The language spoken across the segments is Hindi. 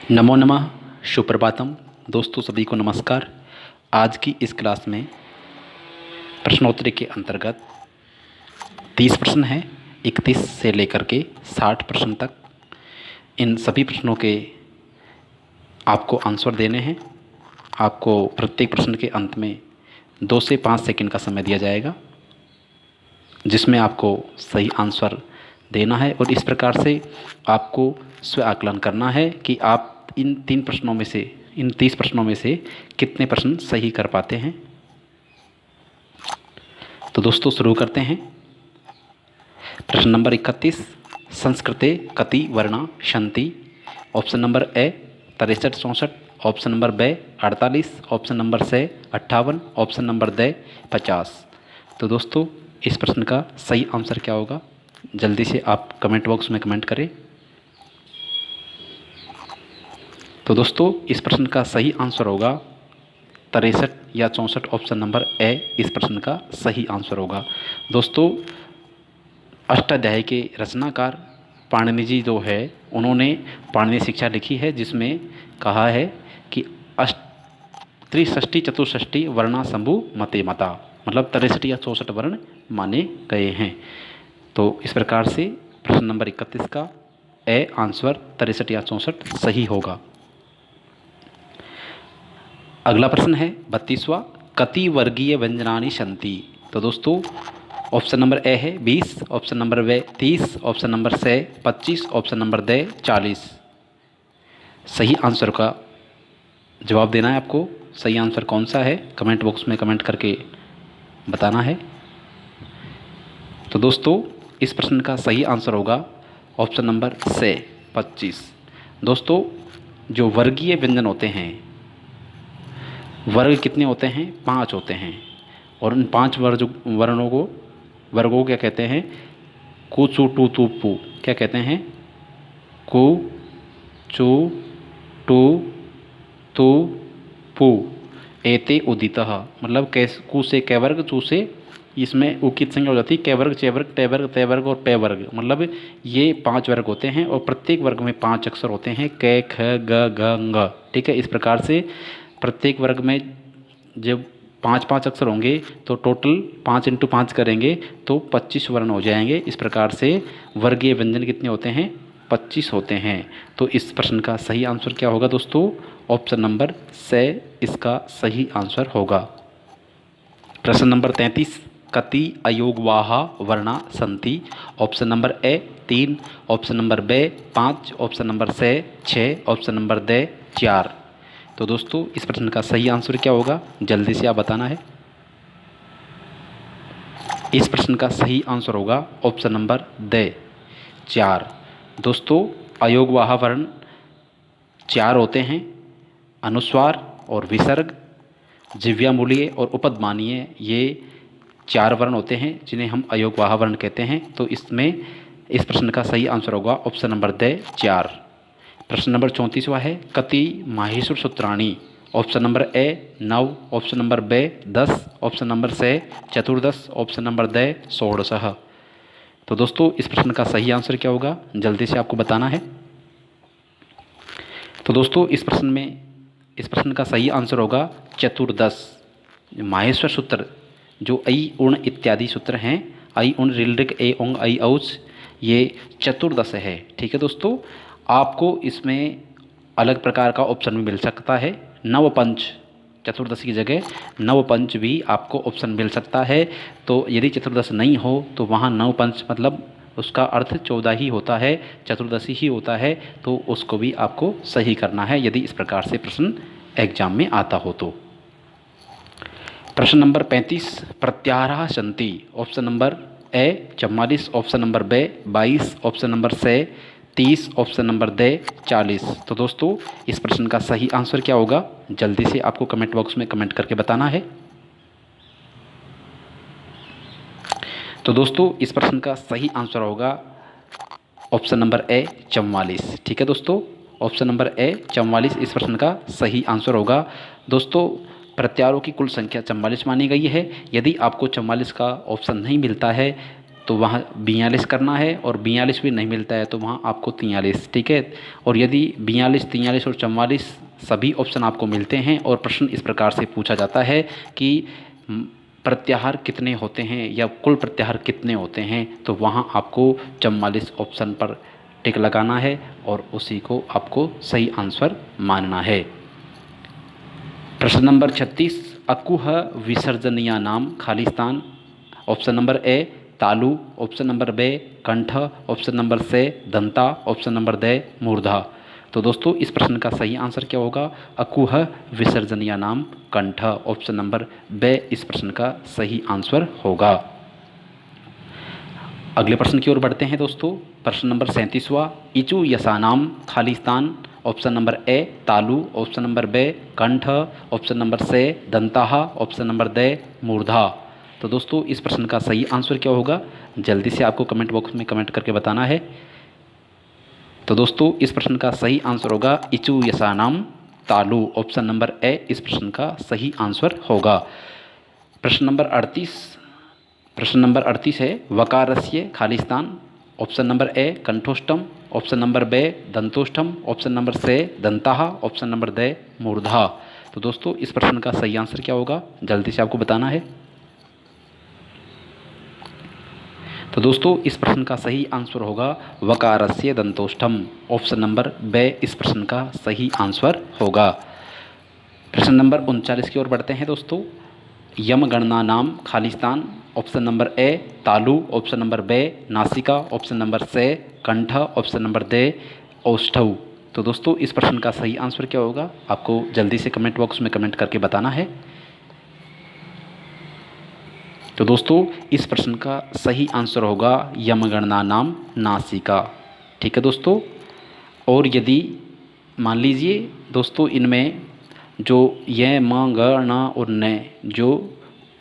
नमो नमः। सुप्रभातम। दोस्तों सभी को नमस्कार। आज की इस क्लास में प्रश्नोत्तरी के अंतर्गत 30 प्रश्न हैं, 31 से लेकर के 60 प्रश्न तक। इन सभी प्रश्नों के आपको आंसर देने हैं। आपको प्रत्येक प्रश्न के अंत में 2 से 5 सेकंड का समय दिया जाएगा, जिसमें आपको सही आंसर देना है और इस प्रकार से आपको स्व आकलन करना है कि आप इन 30 प्रश्नों में से कितने प्रश्न सही कर पाते हैं। तो दोस्तों शुरू करते हैं। प्रश्न नंबर 31, संस्कृते कति वर्णा सन्ति? Option number A 63-64, option number B 48, option number C 58, option number D 50। तो दोस्तों इस प्रश्न का सही आंसर क्या होगा, जल्दी से आप कमेंट बॉक्स में कमेंट करें। तो दोस्तों इस प्रश्न का सही आंसर होगा 63 या 64, ऑप्शन नंबर ए इस प्रश्न का सही आंसर होगा। दोस्तों अष्टाध्यायी के रचनाकार पाणिनि जी जो है, उन्होंने पाणिनि शिक्षा लिखी है, जिसमें कहा है कि त्रिषष्टि चतुष्षष्टि वर्णा शंभु मते मता, मतलब 63 या 64 वर्ण माने गए हैं। तो इस प्रकार से प्रश्न नंबर 31 का ए आंसर 63 या 64 सही होगा। अगला प्रश्न है 32वां, कति वर्गीय व्यंजनानि सन्ति? तो दोस्तों ऑप्शन नंबर ए है 20, option number B 30, option number C 25, option number D 40। सही आंसर का जवाब देना है आपको। सही आंसर कौन सा है, कमेंट बॉक्स में कमेंट करके बताना है। तो दोस्तों इस प्रश्न का सही आंसर होगा ऑप्शन नंबर सी 25। दोस्तों जो वर्गीय व्यंजन होते हैं, वर्ग कितने होते हैं? 5 होते हैं, और उन 5 वर्गों को क्या कहते हैं? कु चु टू तू पू। क्या कहते हैं? कु चु टू तू पू एते उदितः, मतलब कु से कै वर्ग, चू से इसमें उ की संज्ञा हो जाती है कै वर्ग, चे वर्ग, टे वर्ग, ते वर्ग और पे वर्ग, मतलब ये 5 वर्ग होते हैं और प्रत्येक वर्ग में 5 अक्षर होते हैं, कै ख ग घ ng। ठीक है, इस प्रकार से प्रत्येक वर्ग में जब 5-5 अक्षर होंगे तो टोटल 5 × 5 करेंगे तो 25 वर्ण हो जाएंगे। इस प्रकार से वर्गीय व्यंजन कितने होते हैं? 25 होते हैं। तो इस प्रश्न का सही आंसर क्या होगा दोस्तों? ऑप्शन नंबर सी इसका सही आंसर होगा। प्रश्न नंबर 33, कति अयोगवाहा वर्णा सन्ति? Option number A 3, option number B 5, option number C 6, option number D 4। तो दोस्तों इस प्रश्न का सही आंसर क्या होगा, जल्दी से आप बताना है। इस प्रश्न का सही आंसर होगा ऑप्शन नंबर डी 4। दोस्तों अयोगवाह वर्ण 4 होते हैं, अनुस्वार और विसर्ग, जिह्वामूलीय और उपध्मानीय, ये 4 वर्ण होते हैं जिन्हें हम अयोगवाह वर्ण कहते हैं। तो इसमें इस प्रश्न का सही आंसर होगा ऑप्शन नंबर डी 4। प्रश्न नंबर 34वां है, कति माहेश्वर सूत्राणि? Option number A 9, option number B 10, option number C 14, option number D 16। तो दोस्तों इस प्रश्न का सही आंसर क्या होगा, जल्दी से आपको बताना है। तो दोस्तों इस प्रश्न का सही आंसर होगा 14। माहेश्वर सूत्र जो ऐ उण इत्यादि सूत्र हैं, ऐ उण ऋलृक ए ओंग ऐ औच, ये 14 है। ठीक है दोस्तों, आपको इसमें अलग प्रकार का ऑप्शन भी मिल सकता है। नवपंच, चतुर्दश की जगह नवपंच भी आपको ऑप्शन मिल सकता है। तो यदि चतुर्दश नहीं हो तो वहाँ नवपंच मतलब उसका अर्थ 14 ही होता है, चतुर्दशी ही होता है, तो उसको भी आपको सही करना है यदि इस प्रकार से प्रश्न एग्जाम में आता हो तो। प्रश्न नंबर 35, प्रत्याहारः सन्ति? Option number A 44, option number B 22, option number C 30, option number D 40। तो दोस्तों इस प्रश्न का सही आंसर क्या होगा, जल्दी से आपको कमेंट बॉक्स में कमेंट करके बताना है। तो दोस्तों इस प्रश्न का सही आंसर होगा ऑप्शन नंबर ए 44। ठीक है दोस्तों, ऑप्शन नंबर ए 44 इस प्रश्न का सही आंसर होगा। दोस्तों प्रत्याहारों की कुल संख्या 44 मानी गई है। यदि आपको 44 का ऑप्शन नहीं मिलता है तो वहाँ 42 करना है, और 42 भी नहीं मिलता है तो वहाँ आपको 43, ठीक है। और यदि 42, 43 और 44 सभी ऑप्शन आपको मिलते हैं और प्रश्न इस प्रकार से पूछा जाता है कि प्रत्याहार कितने होते हैं या कुल प्रत्याहार कितने होते हैं, तो वहाँ आपको 44 ऑप्शन पर टिक लगाना है और उसी को आपको सही आंसर मानना है। प्रश्न नंबर 36, अकुह विसर्जनीय नाम खाली स्थान। ऑप्शन नंबर ए तालु, ऑप्शन नंबर बे कंठ, ऑप्शन नंबर से दंता, ऑप्शन नंबर दे मूर्धा। तो दोस्तों इस प्रश्न का सही आंसर क्या होगा? अकुह विसर्जनीय नाम कंठ, ऑप्शन नंबर बे इस प्रश्न का सही आंसर होगा। अगले प्रश्न की ओर बढ़ते हैं दोस्तों। प्रश्न नंबर 37वां, इचु यसानाम खाली स्थान। ऑप्शन नंबर ए तालु, ऑप्शन नंबर बे कंठ, ऑप्शन नंबर से दंताहा, ऑप्शन नंबर दे मूर्धा। तो दोस्तों इस प्रश्न का सही आंसर क्या होगा? जल्दी से आपको कमेंट बॉक्स में कमेंट करके बताना है। तो दोस्तों इस प्रश्न का सही आंसर होगा इचु यसानाम तालु, ऑप्शन नंबर ए इस प्रश्न का सही आंसर होगा। प्रश्न नंबर 38 है वकारस्य खाली स्थान। ऑप्शन नंबर ए कंठोष्टम, ऑप्शन नंबर बे दंतोष्टम, ऑप्शन नंबर से दंताहा, ऑप्शन नंबर दे मूर्धा। तो दोस्तों इस प्रश्न का सही आंसर क्या होगा? जल्दी से आपको बताना है। तो दोस्तों इस प्रश्न का सही आंसर होगा वकारस्य दंतोष्ठम, ऑप्शन नंबर बे इस प्रश्न का सही आंसर होगा। प्रश्न नंबर 39 की ओर बढ़ते हैं दोस्तों। यम गणना नाम खाली स्थान। ऑप्शन नंबर ए तालु, ऑप्शन नंबर बे नासिका, ऑप्शन नंबर से कंठ, ऑप्शन नंबर दे औष्ठव। तो दोस्तों इस प्रश्न का सही आंसर क्या होगा? आपको जल्दी से कमेंट बॉक्स में कमेंट करके बताना है। तो दोस्तों इस प्रश्न का सही आंसर होगा यमगणना नाम नासिका, ठीक है दोस्तों। और यदि मान लीजिए दोस्तों इनमें जो य म ग न और न जो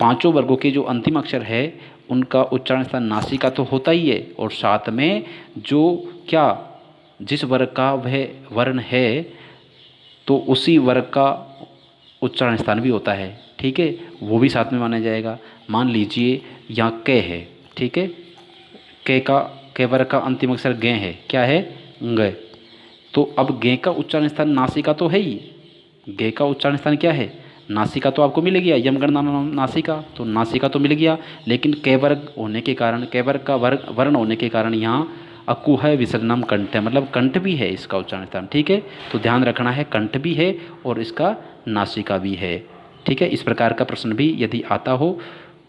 पांचों वर्गों के जो अंतिम अक्षर है उनका उच्चारण स्थान नासिका तो होता ही है, और साथ में जो क्या जिस वर्ग का वह वर्ण है तो उसी वर्ग का उच्चारण स्थान भी होता है, ठीक है, वो भी साथ में माना जाएगा। मान लीजिए यहाँ क है, ठीक है, क वर्ग का अंतिम अक्षर ग है, क्या है? ग। तो अब ग का उच्चारण स्थान नासिका तो है ही, ग का उच्चारण स्थान क्या है? नासिका तो आपको मिल गया, यमगणना नासिका, तो नासिका तो मिल गया। लेकिन क वर्ग होने के कारण, क वर्ग का वर्ण होने के कारण यहाँ अकु है विसर्जनम कंठ है, मतलब कंठ भी है इसका उच्चारण स्थान, ठीक है। तो ध्यान रखना है कंठ भी है और इसका नासिका भी है, ठीक है। इस प्रकार का प्रश्न भी यदि आता हो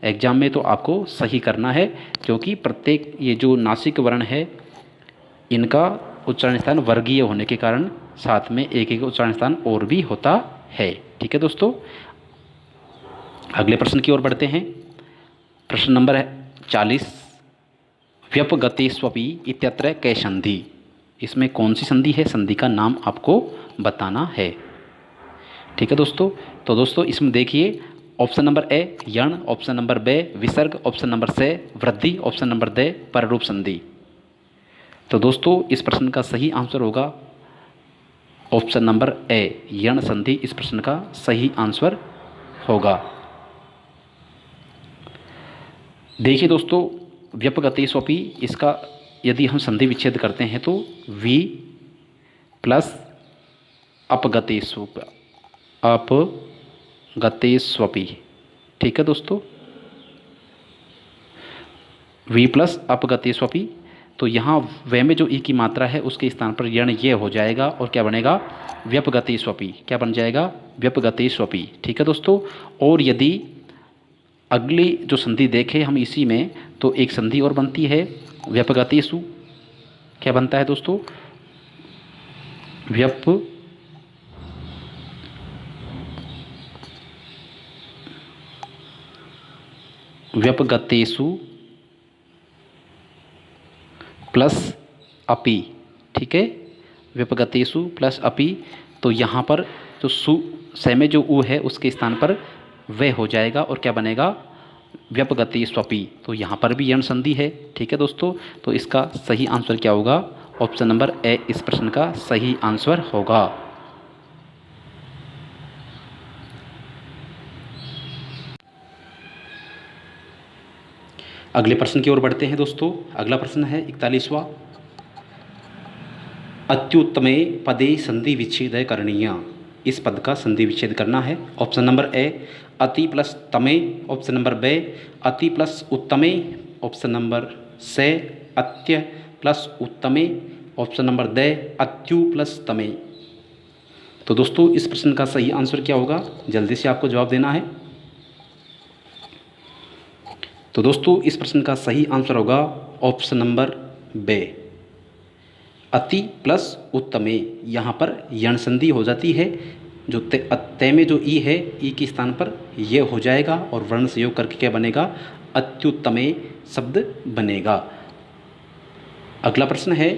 एग्जाम में तो आपको सही करना है, क्योंकि प्रत्येक ये जो नासिक वर्ण है इनका उच्चारण स्थान वर्गीय होने के कारण साथ में एक एक उच्चारण स्थान और भी होता है, ठीक है दोस्तों। अगले प्रश्न की ओर बढ़ते हैं। प्रश्न नंबर 40, व्यपगतेष्वपि इत्यत्र कै संधि। इसमें कौन सी संधि है? संधि का नाम आपको बताना है, ठीक है दोस्तों। तो दोस्तों इसमें देखिए ऑप्शन नंबर ए यण, ऑप्शन नंबर बे विसर्ग, ऑप्शन नंबर से वृद्धि, ऑप्शन नंबर दे पररूप संधि। तो दोस्तों इस प्रश्न का सही आंसर होगा ऑप्शन नंबर ए यण संधि इस प्रश्न का सही आंसर होगा। देखिए दोस्तों व्यपगतेष्वपि इसका यदि हम संधि विच्छेद करते हैं तो वी प्लस अपगतेष्वपि, ठीक है दोस्तों, वी प्लस अपगतेष्वपि। तो यहाँ वे में जो ई की मात्रा है उसके स्थान पर यण ये हो जाएगा और क्या बनेगा? व्यपगतेष्वपि। क्या बन जाएगा? व्यपगतेष्वपि, ठीक है दोस्तों। और यदि अगली जो संधि देखें हम इसी में तो एक संधि और बनती है व्यपगतेषु। क्या बनता है दोस्तों? व्यपगतेषु प्लस अपि, ठीक है, व्यपगतेषु प्लस अपि। तो यहाँ पर जो सु से में जो उ है उसके स्थान पर वे हो जाएगा और क्या बनेगा? व्यपगतेष्वपि। तो यहाँ पर भी यण संधि है, ठीक है दोस्तों। तो इसका सही आंसर क्या होगा? ऑप्शन नंबर ए इस प्रश्न का सही आंसर होगा। अगले प्रश्न की ओर बढ़ते हैं दोस्तों। अगला प्रश्न है 41वां। अत्युत्तमे पदे संधि विच्छेद करणीय। इस पद का संधि विच्छेद करना है। ऑप्शन नंबर ए अति प्लस तमे, ऑप्शन नंबर बे अति प्लस उत्तमे, ऑप्शन नंबर से अत्य प्लस उत्तमे, ऑप्शन नंबर दे अत्यु प्लस तमे। तो दोस्तों इस प्रश्न का सही आंसर क्या होगा, जल्दी से आपको जवाब देना है। तो दोस्तों इस प्रश्न का सही आंसर होगा ऑप्शन नंबर बे, अति प्लस उत्तमे। यहाँ पर यण संधि हो जाती है, जो ते में जो ई है, ई के स्थान पर ये हो जाएगा और वर्ण संयोग करके क्या बनेगा, अत्युत्तमे शब्द बनेगा। अगला प्रश्न है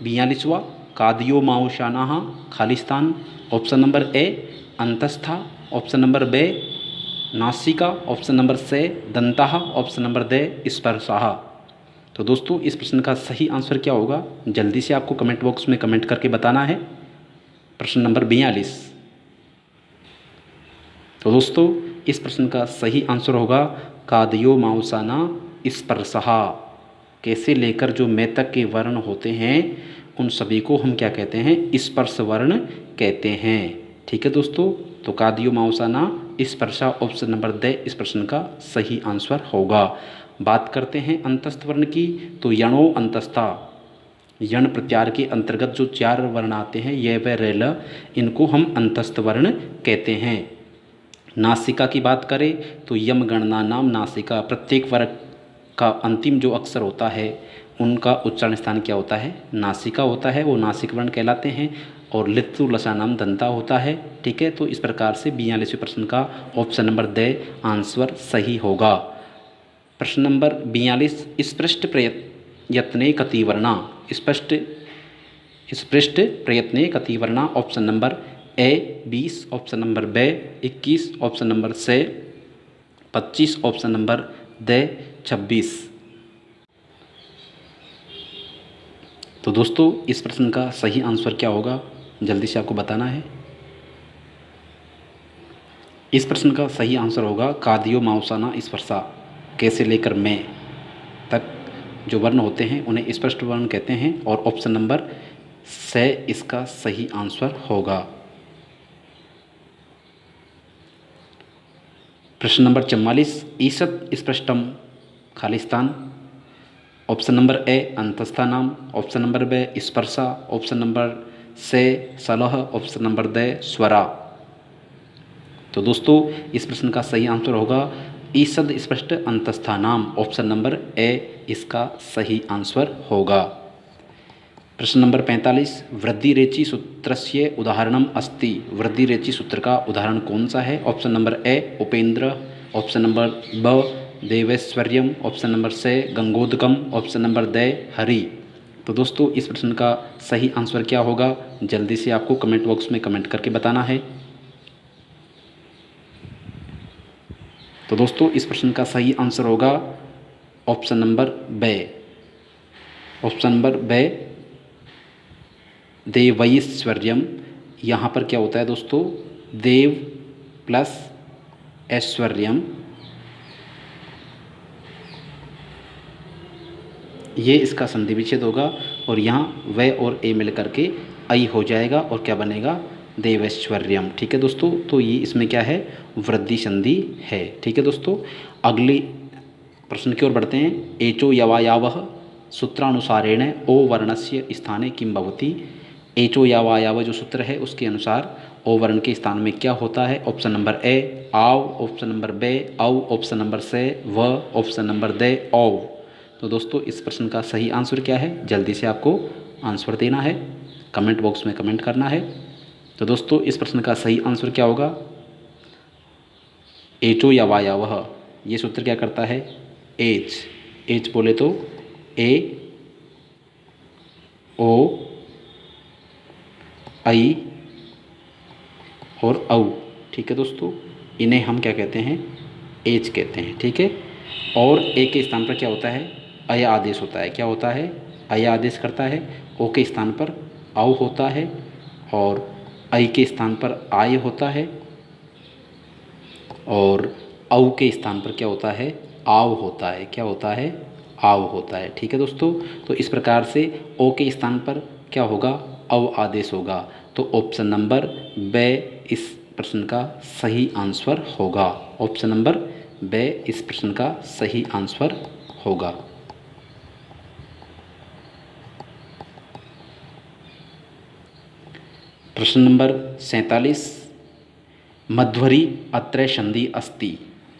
42वां। कादियो माओशानाः खालिस्तान। ऑप्शन नंबर ए अंतस्था, ऑप्शन नंबर बे नासिका, ऑप्शन नंबर से दंतः, ऑप्शन नंबर दे स्पर्शः। तो दोस्तों इस प्रश्न का सही आंसर क्या होगा, जल्दी से आपको कमेंट बॉक्स में कमेंट करके बताना है। प्रश्न नंबर 42। तो दोस्तों इस प्रश्न का सही आंसर होगा कादियो माउसाना स्पर्शः। कैसे लेकर जो मैं तक के वर्ण होते हैं उन सभी को हम क्या कहते हैं, स्पर्श वर्ण कहते हैं। ठीक है दोस्तों, तो कादियो माउसाना स्पर्शा ऑप्शन नंबर दे इस प्रश्न का सही आंसर होगा। बात करते हैं अंतस्थ वर्ण की, तो यणो अंतस्था, यण प्रत्यार के अंतर्गत जो 4 वर्ण आते हैं ये व रेल, इनको हम अंतस्थ वर्ण कहते हैं। नासिका की बात करें तो यम गणना नाम नासिका, प्रत्येक वर्ग का अंतिम जो अक्षर होता है उनका उच्चारण स्थान क्या होता है, नासिका होता है, वो नासिक वर्ण कहलाते हैं। और लित्तु लसा नाम दंता होता है। ठीक है, तो इस प्रकार से 42वें प्रश्न का ऑप्शन नंबर दे आंसर सही होगा। प्रश्न नंबर 42। स्पृष्ट प्रयत्ने कतिवर्णा। स्पृष्ट प्रयत्ने कतिवर्णा। Option number A 20, option number B 21, option number C 25, option number दे 26। तो दोस्तों इस प्रश्न का सही आंसर क्या होगा, जल्दी से आपको बताना है। इस प्रश्न का सही आंसर होगा कादियो माउसाना स्पर्शा। कैसे लेकर मैं तक जो वर्ण होते हैं उन्हें स्पष्ट वर्ण कहते हैं, और ऑप्शन नंबर से इसका सही आंसर होगा। प्रश्न नंबर 44। ईषद स्पष्टम खालिस्तान। ऑप्शन नंबर ए अंतस्था नाम, ऑप्शन नंबर बे स्पर्शा, ऑप्शन नंबर से सलह, ऑप्शन नंबर दे स्वरा। तो दोस्तों इस प्रश्न का सही आंसर होगा ईषद स्पष्ट अंतस्था नाम, ऑप्शन नंबर ए इसका सही आंसर होगा। प्रश्न नंबर 45। वृद्धि रेचि सूत्रस्य उदाहरणम अस्ति। वृद्धि रेचि सूत्र का उदाहरण कौन सा है। ऑप्शन नंबर ए उपेंद्र, ऑप्शन नंबर ब देवैश्वर्यम, ऑप्शन नंबर से गंगोदकम, ऑप्शन नंबर दे हरि। तो दोस्तों इस प्रश्न का सही आंसर क्या होगा, जल्दी से आपको कमेंट बॉक्स में कमेंट करके बताना है। तो दोस्तों इस प्रश्न का सही आंसर होगा ऑप्शन नंबर बे। ऑप्शन नंबर बे देवैश्वर्यम। यहाँ पर क्या होता है दोस्तों, देव प्लस ऐश्वर्यम, ये इसका संधि विच्छेद होगा और यहाँ व और ए मिल करके आई हो जाएगा और क्या बनेगा, देवैश्वर्यम। ठीक है दोस्तों, तो ये इसमें क्या है, वृद्धि संधि है। ठीक है दोस्तों, अगले प्रश्न की ओर बढ़ते हैं। एचो यवायावः सूत्रानुसारेण ओ वर्णस्य स्थाने किं भवति। एचो यवायाव जो सूत्र है उसके अनुसार ओ वर्ण के स्थान में क्या होता है। ऑप्शन नंबर ए आव, ऑप्शन नंबर बे औ, ऑप्शन नंबर से व, ऑप्शन नंबर दे औ। तो दोस्तों इस प्रश्न का सही आंसर क्या है, जल्दी से आपको आंसर देना है, कमेंट बॉक्स में कमेंट करना है। तो दोस्तों इस प्रश्न का सही आंसर क्या होगा, एचो यवायावः, ये सूत्र क्या करता है, एच। एच बोले तो ए ओ आई और औ। ठीक है दोस्तों, इन्हें हम क्या कहते हैं, एच कहते हैं। ठीक है, और ए के स्थान पर क्या होता है, अय आदेश होता है। क्या होता है, अय आदेश करता है। ओ के स्थान पर औ होता है और ऐ के स्थान पर आय होता है और औ के स्थान पर क्या होता है, आव होता है। क्या होता है? आव होता है। ठीक है दोस्तों, तो इस प्रकार से ओ के स्थान पर क्या होगा? अव आदेश होगा। तो ऑप्शन नंबर बे इस प्रश्न का सही आंसर होगा। ऑप्शन नंबर बे इस प्रश्न का सही आंसर होगा। प्रश्न नंबर 47, मध्वरी अत्र संधि अस्ति।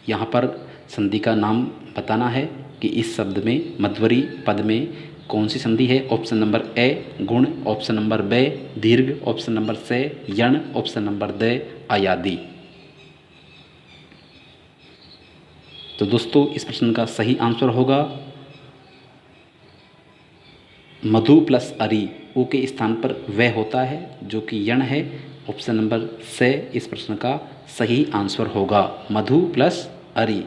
यहाँ पर संधि का नाम बताना है कि इस शब्द में मध्वरी पद में कौन सी संधि है। ऑप्शन नंबर ए गुण, ऑप्शन नंबर बे दीर्घ, ऑप्शन नंबर से यण, ऑप्शन नंबर दे आयादी। तो दोस्तों इस प्रश्न का सही आंसर होगा मधु प्लस अरी। ऊ के स्थान पर वह होता है जो कि यण है। ऑप्शन नंबर से इस प्रश्न का सही आंसर होगा मधु प्लस अरी।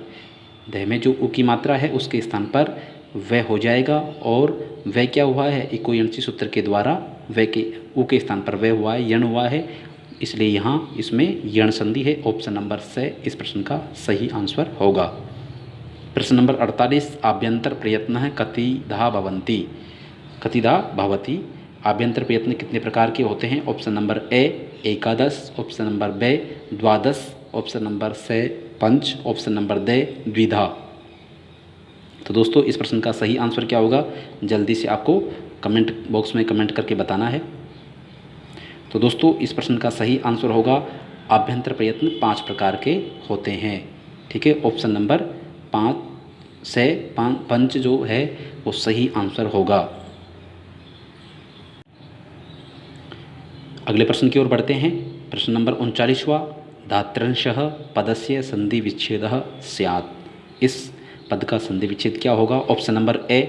दह में जो ऊ की मात्रा है उसके स्थान पर वह हो जाएगा, और वह क्या हुआ है? इको यणसी सूत्र के द्वारा वह के ऊ के स्थान पर वह हुआ है, यण हुआ है, इसलिए यहाँ इसमें यण संधि है। ऑप्शन नंबर से इस प्रश्न का सही आंसर होगा। प्रश्न नंबर 48, आभ्यंतर प्रयत्न कतिधा भवन्ति। कतिधा भवति। आभ्यंतर प्रयत्न कितने प्रकार के होते हैं? ऑप्शन नंबर ए एकादश, ऑप्शन नंबर बे द्वादश, ऑप्शन नंबर से पंच, ऑप्शन नंबर दे द्विधा। तो दोस्तों इस प्रश्न का सही आंसर क्या होगा? जल्दी से आपको कमेंट बॉक्स में कमेंट करके बताना है। तो दोस्तों इस प्रश्न का सही आंसर होगा आभ्यंतर प्रयत्न 5 प्रकार के होते हैं। ठीक है, ऑप्शन नंबर 5 से पंच जो है वो सही आंसर होगा। अगले प्रश्न की ओर बढ़ते हैं। प्रश्न नंबर 39वां, धात्रंशः पदस्य संधि विच्छेदः स्यात्। इस पद का संधि विच्छेद क्या होगा? ऑप्शन नंबर ए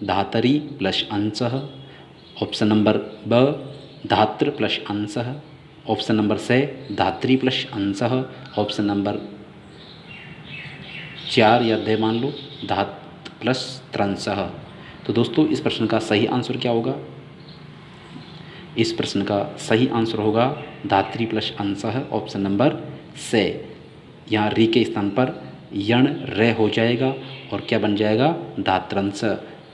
धातरी प्लस अंशः, ऑप्शन नंबर ब धात्र प्लस अंशः, ऑप्शन नंबर से धात्री प्लस अंशः, ऑप्शन नंबर 4 या दे मान लो धात प्लस त्रंशः। तो दोस्तों इस प्रश्न का सही आंसर क्या होगा? इस प्रश्न का सही आंसर होगा धात्री प्लस अंशः, ऑप्शन नंबर से। यहाँ री के स्थान पर यण रे हो जाएगा और क्या बन जाएगा? धात्रंश।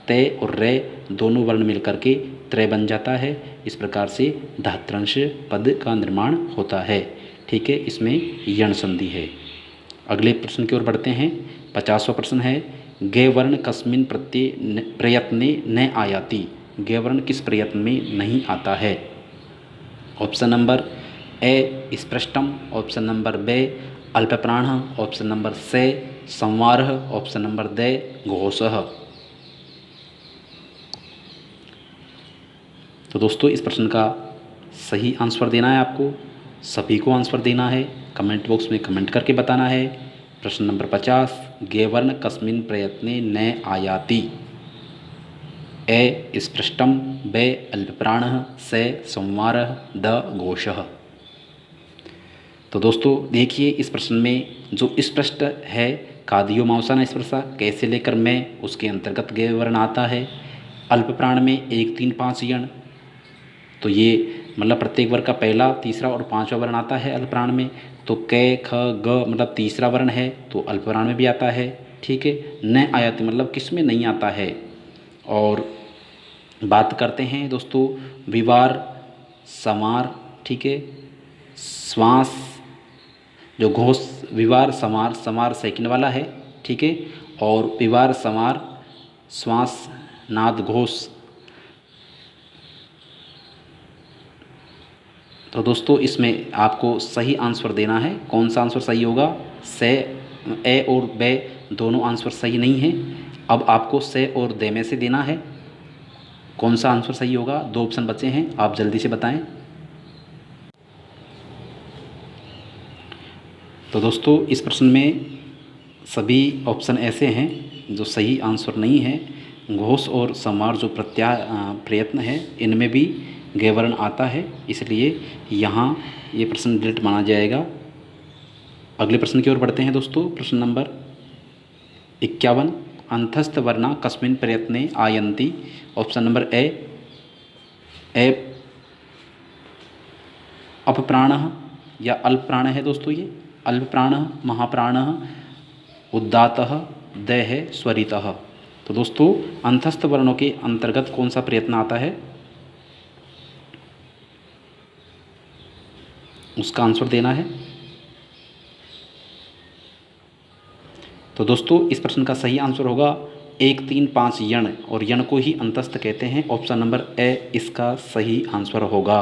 ते और रे दोनों वर्ण मिलकर के त्रय बन जाता है। इस प्रकार से धात्रंश पद का निर्माण होता है। ठीक है, इसमें यण संधि है। अगले प्रश्न की ओर बढ़ते हैं। 50वां प्रश्न है, गे वर्ण कस्मिन् प्रयत्ने न आयाति। गे वर्ण किस प्रयत्न में नहीं आता है? ऑप्शन नंबर ए स्पृष्टम, ऑप्शन नंबर बे अल्पप्राण, ऑप्शन नंबर से संवारः, ऑप्शन नंबर दे घोषः। तो दोस्तों इस प्रश्न का सही आंसर देना है आपको, सभी को आंसर देना है, कमेंट बॉक्स में कमेंट करके बताना है। प्रश्न नंबर 50, गे वर्ण कस्मिन् प्रयत्ने न आयाति। ए स्पृष्टम, बे अल्पप्राणः, से संवारः, द घोषः। तो दोस्तों देखिए इस प्रश्न में जो स्पष्ट है कादियो मावसाना स्पर्शा कैसे लेकर मैं उसके अंतर्गत गे वर्ण आता है। अल्पप्राण में 1 3 5 यण, तो ये मतलब प्रत्येक वर्ग का पहला, तीसरा और पांचवा वर्ण आता है अल्पप्राण में। तो क ख ग मतलब तीसरा वर्ण है तो अल्पप्राण में भी आता है। ठीक है, न आयाति मतलब किस में नहीं आता है। और बात करते हैं दोस्तों विवार समार। ठीक है, श्वास जो घोष, विवार समार, समार सेकंड वाला है। ठीक है, और विवार समार श्वास नाद घोष। तो दोस्तों इसमें आपको सही आंसर देना है। कौन सा आंसर सही होगा? से, ए और बे दोनों आंसर सही नहीं है। अब आपको से और दे में से देना है। कौन सा आंसर सही होगा? 2 ऑप्शन बचे हैं, आप जल्दी से बताएं। तो दोस्तों इस प्रश्न में सभी ऑप्शन ऐसे हैं जो सही आंसर नहीं है। घोष और समार जो प्रयत्न है इनमें भी गे वर्ण आता है, इसलिए यहाँ ये प्रश्न डिलीट माना जाएगा। अगले प्रश्न की ओर बढ़ते हैं दोस्तों। प्रश्न नंबर 51, अंतस्थ वर्णा कस्मिन् प्रयत्ने आयन्ति। ऑप्शन नंबर ए अपप्राणः या अल्पप्राण है दोस्तों। ये अल्पप्राणः, महाप्राणः, उद्दातः, द है स्वरितः। तो दोस्तों अंतस्थ वर्णों के अंतर्गत कौन सा प्रयत्न आता है, उसका आंसर देना है। तो दोस्तों इस प्रश्न का सही आंसर होगा 1, 3, 5 यण, और यण को ही अंतस्थ कहते हैं। ऑप्शन नंबर ए इसका सही आंसर होगा।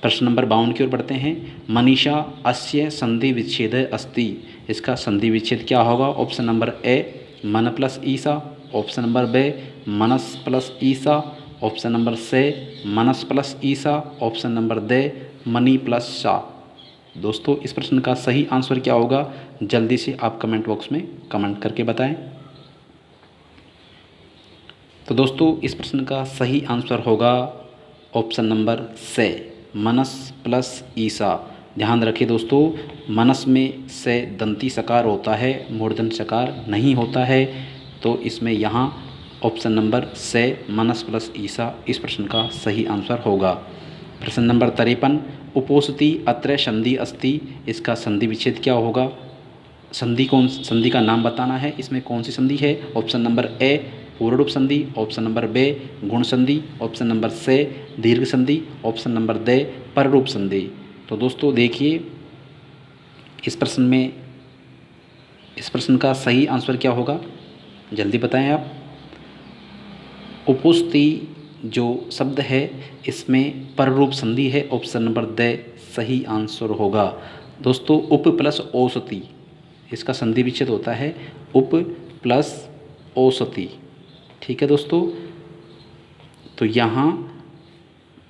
प्रश्न नंबर 52 की ओर बढ़ते हैं। मनीषा अस्य संधि विच्छेद अस्ति, इसका संधि विच्छेद क्या होगा। ऑप्शन नंबर ए मन प्लस ईसा, ऑप्शन नंबर बे मनस प्लस ईसा, ऑप्शन नंबर से मनस प्लस ईसा, ऑप्शन नंबर दे मनी प्लस सा। दोस्तों इस प्रश्न का सही आंसर क्या होगा, जल्दी से आप कमेंट बॉक्स में कमेंट करके बताएं। तो दोस्तों इस प्रश्न का सही आंसर होगा ऑप्शन नंबर से मनस प्लस ईसा। ध्यान रखें दोस्तों, मनस में से दंती सकार होता है, मूर्धन सकार नहीं होता है। तो इसमें यहाँ ऑप्शन नंबर से मनस प्लस ईसा इस प्रश्न का सही आंसर होगा। प्रश्न नंबर 53, उपोषति अत्र संधि अस्ति, इसका संधि विच्छेद क्या होगा। संधि का नाम बताना है, इसमें कौन सी संधि है। ऑप्शन नंबर ए पूर्ण रूप संधि, ऑप्शन नंबर बे गुण संधि, ऑप्शन नंबर से दीर्घ संधि, ऑप्शन नंबर दे पररूप संधि। तो दोस्तों देखिए इस प्रश्न का सही आंसर क्या होगा, जल्दी बताएं आप। उपोषति जो शब्द है इसमें पररूप संधि है, ऑप्शन नंबर द सही आंसर होगा। दोस्तों उप प्लस औषधि, इसका संधि विच्छेद होता है उप प्लस औषधि। ठीक है दोस्तों, तो यहाँ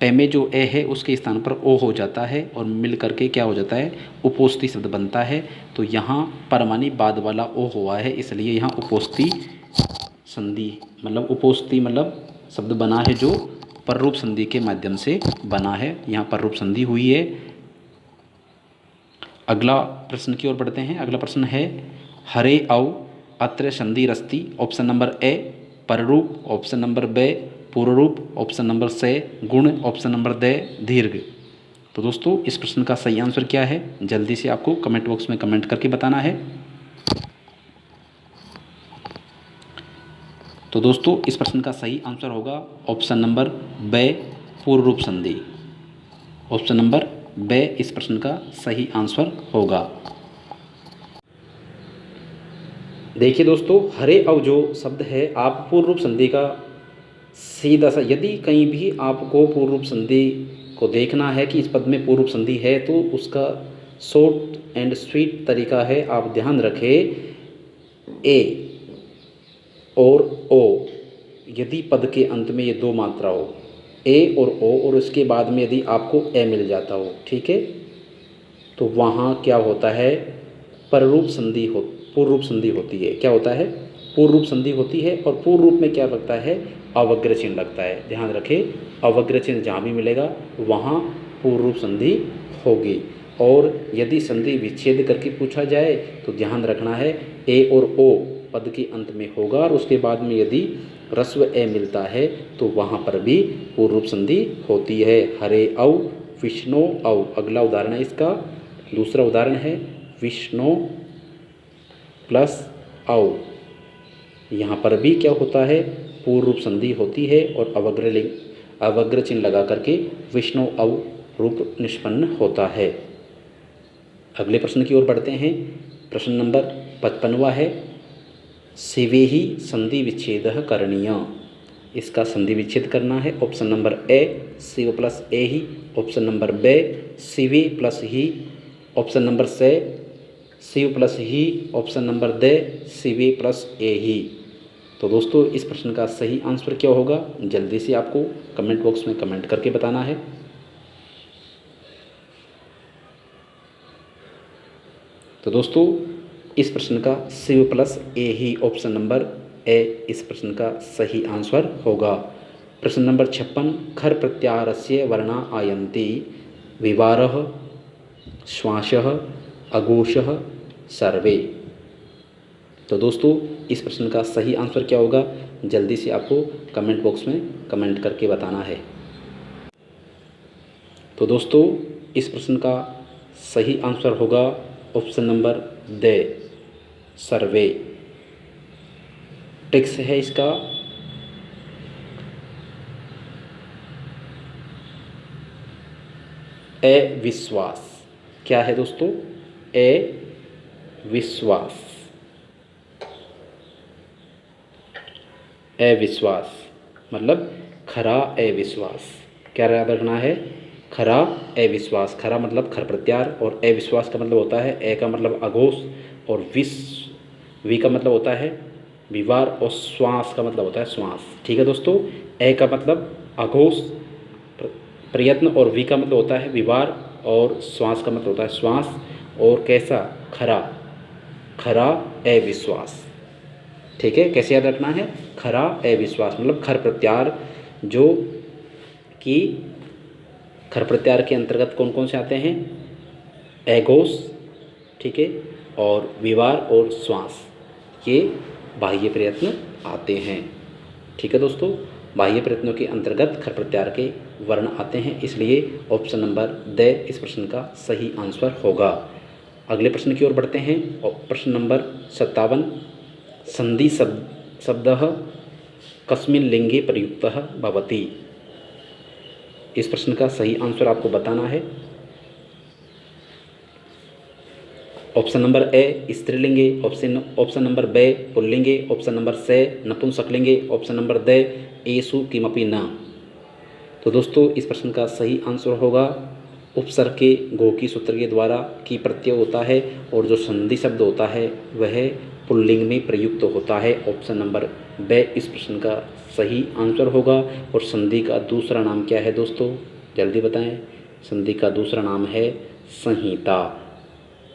पे में जो ए है उसके स्थान पर ओ हो जाता है और मिल करके क्या हो जाता है, उपोषति शब्द बनता है। तो यहाँ परमानी बाद वाला ओ हुआ है, इसलिए यहाँ उपोषति संधि मतलब उपोषति मतलब शब्द बना है जो पररूप संधि के माध्यम से बना है। यहाँ पररूप संधि हुई है। अगला प्रश्न की ओर बढ़ते हैं। अगला प्रश्न है हरे औ अत्र संधि रस्ति, ऑप्शन नंबर ए पररूप, ऑप्शन नंबर बे पूर्ण रूप, ऑप्शन नंबर से गुण, ऑप्शन नंबर दे दीर्घ। तो दोस्तों इस प्रश्न का सही आंसर क्या है, जल्दी से आपको कमेंट बॉक्स में कमेंट करके बताना है। तो दोस्तों इस प्रश्न का सही आंसर होगा ऑप्शन नंबर बे पूर्ण रूप संधि। ऑप्शन नंबर बे इस प्रश्न का सही आंसर होगा। देखिए दोस्तों हरे अव जो शब्द है आप पूर्ण रूप संधि का सीधा सा, यदि कहीं भी आपको पूर्ण रूप संधि को देखना है कि इस पद में पूर्ण रूप संधि है तो उसका शॉर्ट एंड स्वीट तरीका है, आप ध्यान रखें ए और ओ, यदि पद के अंत में ये दो मात्रा हो ए और ओ और उसके बाद में यदि आपको ए मिल जाता हो, ठीक है, तो वहाँ क्या होता है पूर्ण रूप संधि होती है। क्या होता है, पूर्ण रूप संधि होती है। और पूर्ण रूप में क्या लगता है, अवग्र चिन्ह लगता है। ध्यान रखें अवग्र चिन्ह जहाँ भी मिलेगा वहाँ पूर्ण रूप संधि होगी। और यदि संधि विच्छेद करके पूछा जाए तो ध्यान रखना है ए और ओ पद के अंत में होगा और उसके बाद में यदि ह्रस्व ए मिलता है तो वहाँ पर भी पूर्ण रूप संधि होती है। हरे औ विष्णु औ, अगला उदाहरण है इसका। दूसरा उदाहरण है विष्णु प्लस औ, यहाँ पर भी क्या होता है पूर्ण रूप संधि होती है और अवग्र चिन्ह लगा करके विष्णु औ रूप निष्पन्न होता है। अगले प्रश्न की ओर बढ़ते हैं। प्रश्न नंबर 55वां है शिवे ही संधि विच्छेदः करणीय, इसका संधि विच्छेद करना है। ऑप्शन नंबर ए शिव प्लस ए ही, ऑप्शन नंबर बे शिवे प्लस ही, ऑप्शन नंबर से शिव प्लस ही, ऑप्शन नंबर दे शिवे प्लस ए ही। तो दोस्तों इस प्रश्न का सही आंसर क्या होगा, जल्दी से आपको कमेंट बॉक्स में कमेंट करके बताना है। तो दोस्तों इस प्रश्न का शिव प्लस ए ही, ऑप्शन नंबर ए इस प्रश्न का सही आंसर होगा। प्रश्न नंबर 56 खर प्रत्याहारस्य वर्णा आयन्ति विवारः श्वासः अघोषः सर्वे। तो दोस्तों इस प्रश्न का सही आंसर क्या होगा, जल्दी से आपको कमेंट बॉक्स में कमेंट करके बताना है। तो दोस्तों इस प्रश्न का सही आंसर होगा ऑप्शन नंबर दे सर्वे। टिक्स है इसका अविश्वास। क्या है दोस्तों? अविश्वास। अविश्वास मतलब खरा अविश्वास। क्या याद रखना है? खरा अविश्वास। खरा मतलब खर प्रत्यार और अविश्वास का मतलब होता है ए का मतलब अघोष और वी का मतलब होता है विवार और श्वास का मतलब होता है श्वास। ठीक है दोस्तों, ए का मतलब अघोष प्रयत्न और वी का मतलब होता है विवार और श्वास का मतलब होता है श्वास। और कैसा? खरा। खरा अविश्वास। ठीक है, कैसे याद रखना है? खरा अविश्वास मतलब खर प्रत्यार, जो कि खर प्रत्यार के अंतर्गत कौन कौन से आते हैं? अघोष, ठीक है, और विवार और श्वास, ये बाह्य प्रयत्न आते हैं। ठीक है दोस्तों, बाह्य प्रयत्नों के अंतर्गत खर प्रत्यार के वर्ण आते हैं, इसलिए ऑप्शन नंबर द इस प्रश्न का सही आंसर होगा। अगले प्रश्न की ओर बढ़ते हैं। प्रश्न नंबर 57, संधि शब्दः कस्मिन् लिंगे प्रयुक्तः भवति। इस प्रश्न का सही आंसर आपको बताना है। ऑप्शन नंबर ए स्त्रीलिंगे, ऑप्शन नंबर बे पुल्लिंगे, ऑप्शन नंबर से नपुंसकलिंगे, ऑप्शन नंबर द एषु किमपि न। तो दोस्तों इस प्रश्न का सही आंसर होगा उपसर्ग के गो की सूत्र के द्वारा की प्रत्यय होता है और जो संधि शब्द होता है वह पुल्लिंग में प्रयुक्त होता है। ऑप्शन नंबर बे इस प्रश्न का सही आंसर होगा। और संधि का दूसरा नाम क्या है दोस्तों? जल्दी बताएं। संधि का दूसरा नाम है संहिता,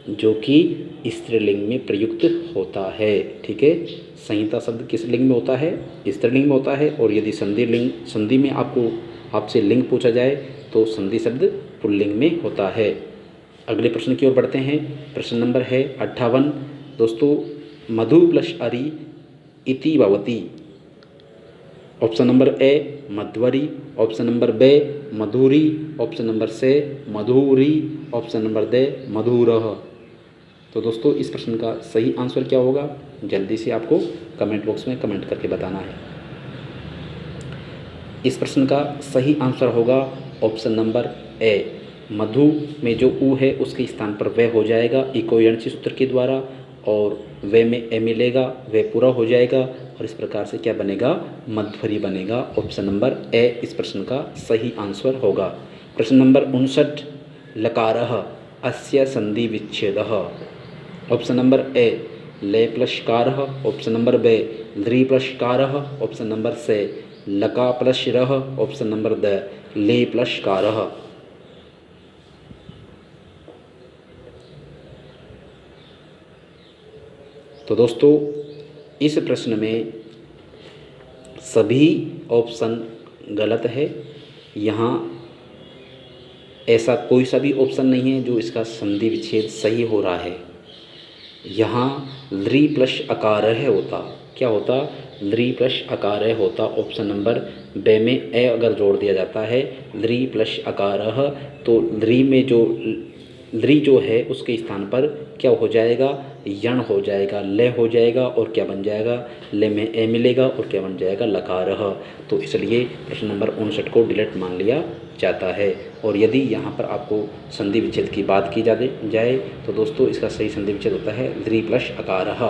जो कि स्त्रीलिंग में प्रयुक्त होता है। ठीक है, संहिता शब्द किस लिंग में होता है? स्त्रीलिंग में होता है। और यदि संधि में आपसे लिंग पूछा जाए तो संधि शब्द पुल्लिंग में होता है। अगले प्रश्न की ओर बढ़ते हैं। प्रश्न नंबर है 58 दोस्तों, मधु प्लस अरि इति भवति। ऑप्शन नंबर ए मध्वरी, ऑप्शन नंबर बे मधुरी, ऑप्शन नंबर से मधुरी, ऑप्शन नंबर दे मधुरः। तो दोस्तों इस प्रश्न का सही आंसर क्या होगा? जल्दी से आपको कमेंट बॉक्स में कमेंट करके बताना है। इस प्रश्न का सही आंसर होगा ऑप्शन नंबर ए। मधु में जो ऊ है उसके स्थान पर वह हो जाएगा इकोयणसी सूत्र के द्वारा, और वे में ए मिलेगा, वह पूरा हो जाएगा और इस प्रकार से क्या बनेगा? मध्वरी बनेगा। ऑप्शन नंबर ए इस प्रश्न का सही आंसर होगा। प्रश्न नंबर 59, लकारः अस्य संधि विच्छेदः। ऑप्शन नंबर ए ले प्लस कारः, ऑप्शन नंबर बे ल्री प्लस कारः, ऑप्शन नंबर से लका प्लस रः, ऑप्शन नंबर द ले प्लस कारः। तो दोस्तों इस प्रश्न में सभी ऑप्शन गलत है। यहाँ ऐसा कोई सा भी ऑप्शन नहीं है जो इसका संधि विच्छेद सही हो रहा है। यहाँ ल्री प्लस अकार है होता, क्या होता? ल्री प्लस अकार होता। ऑप्शन नंबर बे में ए अगर जोड़ दिया जाता है ल्री प्लस अकार, तो ल्री जो है उसके स्थान पर क्या हो जाएगा? यण हो जाएगा, ले हो जाएगा और क्या बन जाएगा? ले में ए मिलेगा और क्या बन जाएगा? लकारः। तो इसलिए प्रश्न नंबर 59 को डिलीट मान लिया जाता है। और यदि यहाँ पर आपको संधि विच्छेद की बात की जाए तो दोस्तों इसका सही संधि विच्छेद होता है ल्री प्लस अकारः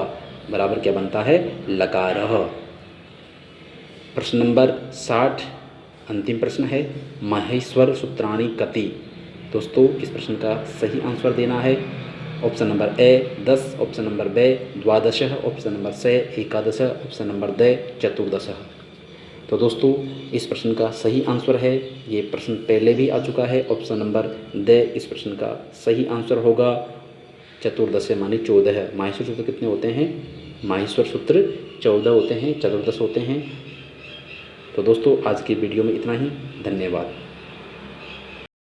बराबर क्या बनता है? लकारः। प्रश्न नंबर 60 अंतिम प्रश्न है, माहेश्वर सूत्राणि कति। दोस्तों इस प्रश्न का सही आंसर देना है। Option number A 10, option number B 12, option number C 11, option number the 14। तो दोस्तों इस प्रश्न का सही आंसर है, ये प्रश्न पहले भी आ चुका है, ऑप्शन नंबर द इस प्रश्न का सही आंसर होगा 14 मानी 14। माहेश्वर सूत्र कितने होते हैं? माहेश्वर सूत्र 14 होते हैं, 14 होते हैं। तो दोस्तों आज की वीडियो में इतना ही, धन्यवाद।